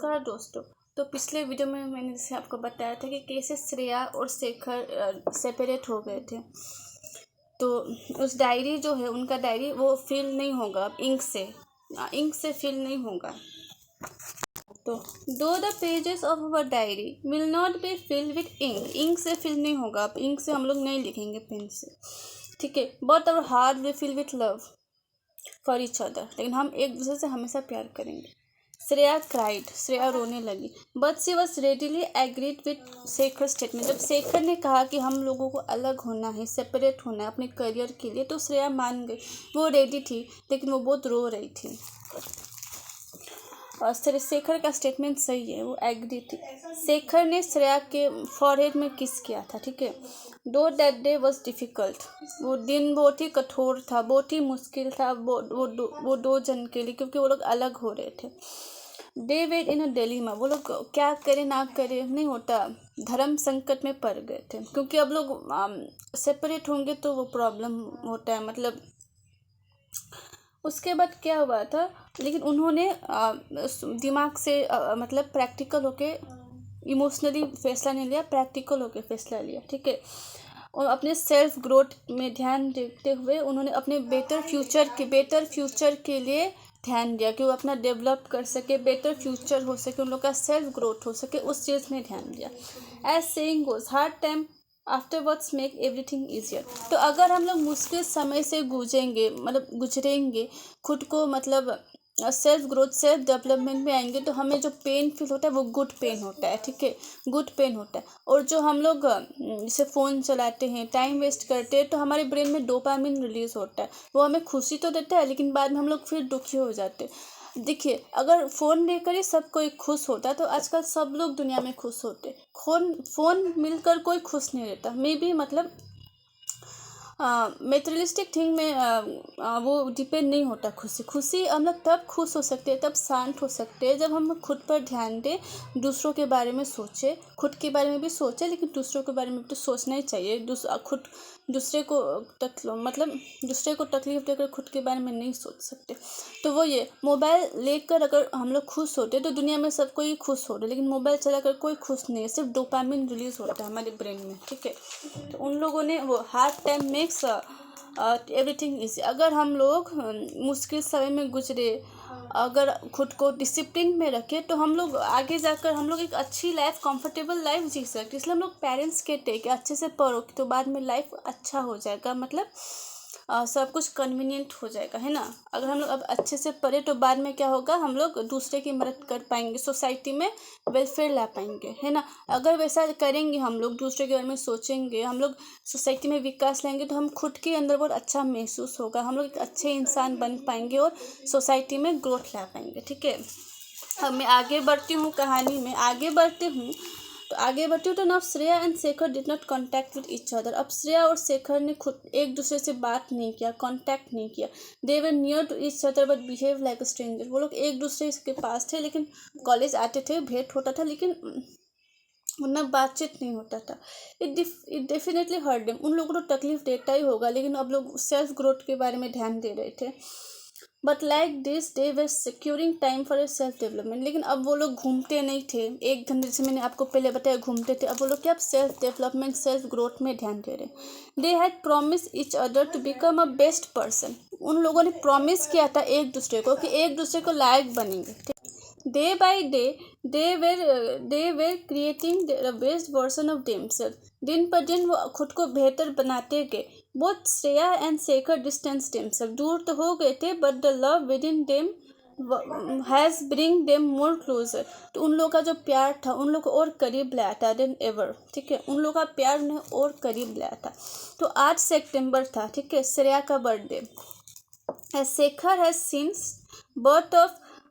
नमस्कार दोस्तों। तो पिछले वीडियो में मैंने जैसे आपको बताया था कि कैसे श्रेया और शेखर सेपरेट हो गए थे। तो उस डायरी जो है उनका डायरी वो फिल नहीं होगा अब इंक से फिल नहीं होगा। तो दो the pages of our diary will not be filled with ink से फिल नहीं होगा। अब इंक से हम लोग नहीं लिखेंगे पेन से, ठीक है। But our heart will fill with love for each other, लेकिन हम एक दूसरे से हमेशा प्यार करेंगे। श्रेया क्राइड, श्रेया रोने लगी। But she was readily agreed with Shekhar statement. जब शेखर ने कहा कि हम लोगों को अलग होना है, सेपरेट होना है अपने करियर के लिए, तो श्रेया मान गई। वो रेडी थी, लेकिन वो बहुत रो रही थी। और शेखर का स्टेटमेंट सही है, वो एग्री थी। शेखर ने श्रेया के फॉरहेड में किस किया था, ठीक है। दो दैट डे वॉज डिफ़िकल्ट, वो दिन बहुत ही कठोर था, बहुत ही मुश्किल था वो दो जन के लिए, क्योंकि वो लोग अलग हो रहे थे। They were in a dilemma, वो लोग क्या करें ना करें नहीं होता, धर्म संकट में पड़ गए थे। क्योंकि अब लोग सेपरेट होंगे तो वो प्रॉब्लम होता है, मतलब उसके बाद क्या हुआ था। लेकिन उन्होंने दिमाग से मतलब प्रैक्टिकल होके, इमोशनली फैसला नहीं लिया, प्रैक्टिकल होके फैसला लिया, ठीक है। और अपने सेल्फ ग्रोथ में ध्यान देते हुए उन्होंने अपने बेटर फ्यूचर के लिए ध्यान दिया कि वो अपना डेवलप कर सके, बेटर फ्यूचर हो सके, उन लोग का सेल्फ ग्रोथ हो सके, उस चीज़ में ध्यान दिया। As saying goes, hard time afterwards make everything easier. तो अगर हम लोग मुश्किल समय से गुजरेंगे, खुद को मतलब सेल्फ ग्रोथ, सेल्फ डेवलपमेंट में आएंगे, तो हमें जो पेन फील होता है वो गुड पेन होता है, ठीक है, गुड पेन होता है। और जो हम लोग जैसे फ़ोन चलाते हैं, टाइम वेस्ट करते हैं, तो हमारे ब्रेन में डोपामिन रिलीज होता है, वो हमें खुशी तो देता है, लेकिन बाद में हम लोग फिर दुखी हो जाते हैं। देखिए, अगर फ़ोन लेकर ही सब कोई खुश होता तो आजकल सब लोग दुनिया में खुश होते। फ़ोन मिलकर कोई खुश नहीं रहता। मे बी मतलब मेटेरियलिस्टिक थिंग में वो डिपेंड नहीं होता। खुशी हम लोग तब खुश हो सकते हैं, तब शांत हो सकते हैं, जब हम खुद पर ध्यान दें, दूसरों के बारे में सोचें, खुद के बारे में भी सोचें, लेकिन दूसरों के बारे में तो सोचना ही चाहिए। दूसरे को तकलीफ देकर खुद के बारे में नहीं सोच सकते। तो वो ये मोबाइल लेकर अगर हम लोग खुश होते तो दुनिया में सब कोई खुश हो रहे, लेकिन मोबाइल चलाकर कोई खुश नहीं है, सिर्फ डोपामिन रिलीज होता है हमारे ब्रेन में, ठीक है। तो उन लोगों ने वो hard time makes everything easy. अगर हम लोग मुश्किल समय में गुजरे, अगर खुद को डिसिप्लिन में रखें, तो हम लोग आगे जाकर हम लोग एक अच्छी लाइफ, कंफर्टेबल लाइफ जी सकते। इसलिए हम लोग पेरेंट्स कहते हैं कि अच्छे से पढ़ो तो बाद में लाइफ अच्छा हो जाएगा, मतलब सब कुछ कन्वीनियंट हो जाएगा, है ना। अगर हम लोग अब अच्छे से पढ़े तो बाद में क्या होगा, हम लोग दूसरे की मदद कर पाएंगे, सोसाइटी में वेलफेयर ला पाएंगे, है ना। अगर वैसा करेंगे, हम लोग दूसरे के बारे में सोचेंगे, हम लोग सोसाइटी में विकास लाएंगे, तो हम खुद के अंदर बहुत अच्छा महसूस होगा, हम लोग एक अच्छे इंसान बन पाएंगे और सोसाइटी में ग्रोथ ला पाएंगे, ठीक है। अब मैं आगे बढ़ती हूँ, कहानी में आगे बढ़ती हूँ। तो now Shreya and Shekhar did not contact with each other. अब श्रेया और शेखर ने खुद एक दूसरे से बात नहीं किया, कॉन्टैक्ट नहीं किया। They were near to each other but behave like a stranger. वो लोग एक दूसरे के पास थे, लेकिन कॉलेज आते थे, भेंट होता था, लेकिन उनमें बातचीत नहीं होता था। It definitely hurt them. उन लोगों को तकलीफ देता ही होगा, लेकिन अब लोग सेल्फ ग्रोथ के बारे में ध्यान दे रहे थे। But like this they were securing time for a self development. लेकिन अब वो लोग घूमते नहीं थे एक घंटे, जैसे मैंने आपको पहले बताया घूमते थे। अब वो लोग क्या, सेल्फ डेवलपमेंट, सेल्फ ग्रोथ में ध्यान दे रहे। They had promise each other to become a best person. उन लोगों ने प्रॉमिस किया था एक दूसरे को कि एक दूसरे को लायक बनेंगे। Day by day they were creating the best version of themselves. दिन पर दिन वो खुद को बेहतर बनाते गए। Both Shreya and Shekhar distance themselves, दूर तो हो गए थे, but the love within them has bring them more closer. तो उन लोगों का जो प्यार था उन लोग को और करीब लाया था देन एवर, ठीक है। उन लोगों का प्यार उन्हें और करीब लाया था। तो 8 सितंबर था, ठीक है, श्रेया का birthday. Shekhar has seens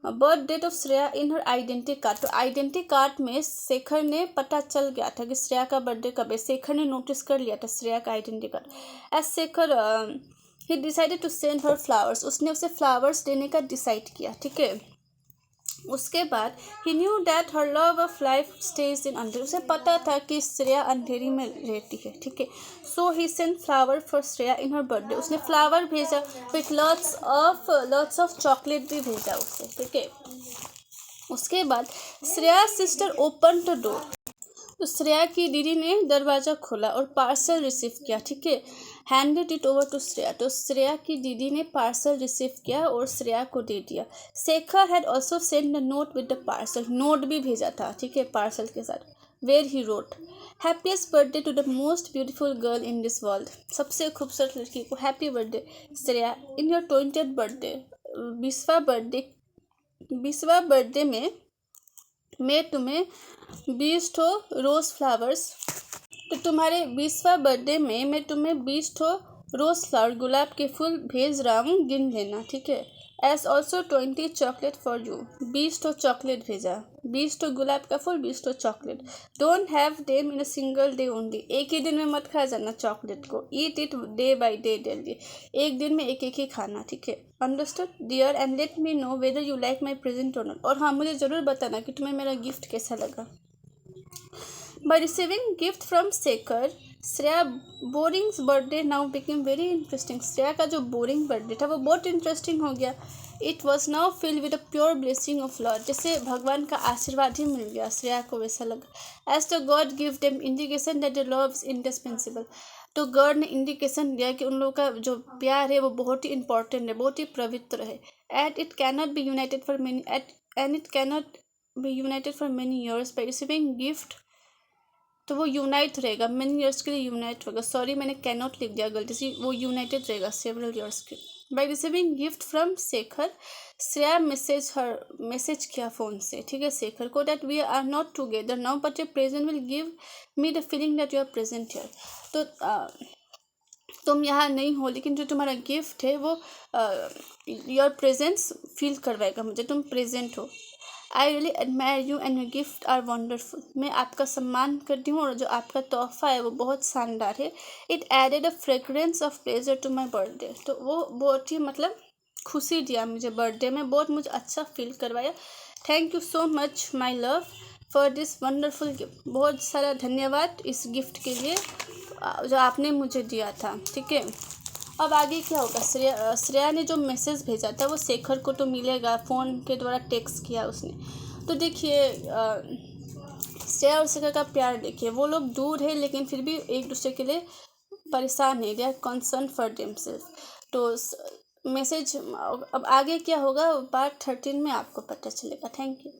birth date of Shreya in her identity card. तो आइडेंटिटी कार्ड में शेखर ने पता चल गया था कि श्रेया का बर्थडे कब है। शेखर ने नोटिस कर लिया था श्रेया का identity card. As Shekhar he decided to send her flowers. उसने उसे फ्लावर्स देने का डिसाइड किया, ठीक है। उसके बाद he knew that her love of life stage in Andheri. उसे पता था कि श्रेया अंधेरी में रहती है, ठीक है। So he sent flower for Shreya in her birthday. उसने फ्लावर भेजा विथ लॉट्स ऑफ चॉकलेट भी भेजा उसे, ठीक है। उसके बाद Shreya sister open the door, तो श्रेया की दीदी ने दरवाज़ा खोला और पार्सल रिसीव किया, ठीक है। Handed it over to Shreya, तो श्रेया की दीदी ने पार्सल रिसीव किया और श्रेया को दे दिया। Shekhar had also send a note with the parcel, note भी भेजा था, ठीक है, पार्सल के साथ। Where he wrote happiest birthday to the most beautiful girl in this world, सबसे खूबसूरत लड़की को happy birthday Shreya, in your 20th birthday, 20वां बर्थडे में मैं तुम्हें 20 ठो रोज़ फ्लावर्स, तो तुम्हारे 20वां बर्थडे में मैं तुम्हें 20 ठो रोज़ फ्लावर, गुलाब के फूल भेज रहा हूँ, गिन लेना, ठीक है। As also 20 chocolate for you, 20 ठो चॉकलेट भेजा, 20 ठो गुलाब का फूल, 20 ठो chocolate. Don't have them in a single day only, एक ही दिन में मत खा जाना चॉकलेट को, eat it day by day daily, एक दिन में एक एक ही खाना, ठीक है। Understood dear, and let me know whether you like my present or not, और हाँ मुझे ज़रूर बताना कि तुम्हें मेरा गिफ्ट कैसा लगा। By receiving gift from Shekhar, Shreya borings birthday now became very interesting, Shreya का जो बोरिंग बर्थडे था वो बहुत इंटरेस्टिंग हो गया। It was now filled with a pure blessing of Lord, जैसे भगवान का आशीर्वाद ही मिल गया, श्रेया को वैसा लगा। As the God give them indication that the love is indispensable, तो गॉड ने इंडिकेशन दिया कि उन लोगों का जो प्यार है वो बहुत ही इंपॉर्टेंट है, बहुत ही पवित्र है। At it cannot be united for many and it cannot be united for many years by receiving gift, तो वो यूनाइट रहेगा, मेनी ईयर्स के लिए यूनाइट होगा, सॉरी मैंने कैनॉट लिख दिया गलती से, वो यूनाइटेड रहेगा सेवरल ईयर्स के। By receiving gift from Shekhar, Shreya message किया फ़ोन से, ठीक है, शेखर को, that we are not together now but your present will give me the feeling that you are present here, तो तुम यहाँ नहीं हो लेकिन जो तुम्हारा गिफ्ट है वो योर प्रेजेंस फील करवाएगा मुझे, तुम प्रेजेंट हो। I really admire you and your gift are wonderful, मैं आपका सम्मान करती हूँ और जो आपका तोहफा है वो बहुत शानदार है। It added a fragrance of pleasure to my birthday, तो वो बहुत ही मतलब खुशी दिया मुझे बर्थडे में, बहुत मुझे अच्छा फील करवाया। Thank you so much my love for this wonderful gift, बहुत सारा धन्यवाद इस गिफ्ट के लिए जो आपने मुझे दिया था, ठीक है। अब आगे क्या होगा, श्रेया ने जो मैसेज भेजा था वो शेखर को तो मिलेगा, फ़ोन के द्वारा टेक्स्ट किया उसने, तो देखिए श्रेया और शेखर का प्यार देखिए, वो लोग दूर है लेकिन फिर भी एक दूसरे के लिए परेशान है, they are concern for themselves. तो मैसेज अब आगे क्या होगा पार्ट 13 में आपको पता चलेगा। Thank you.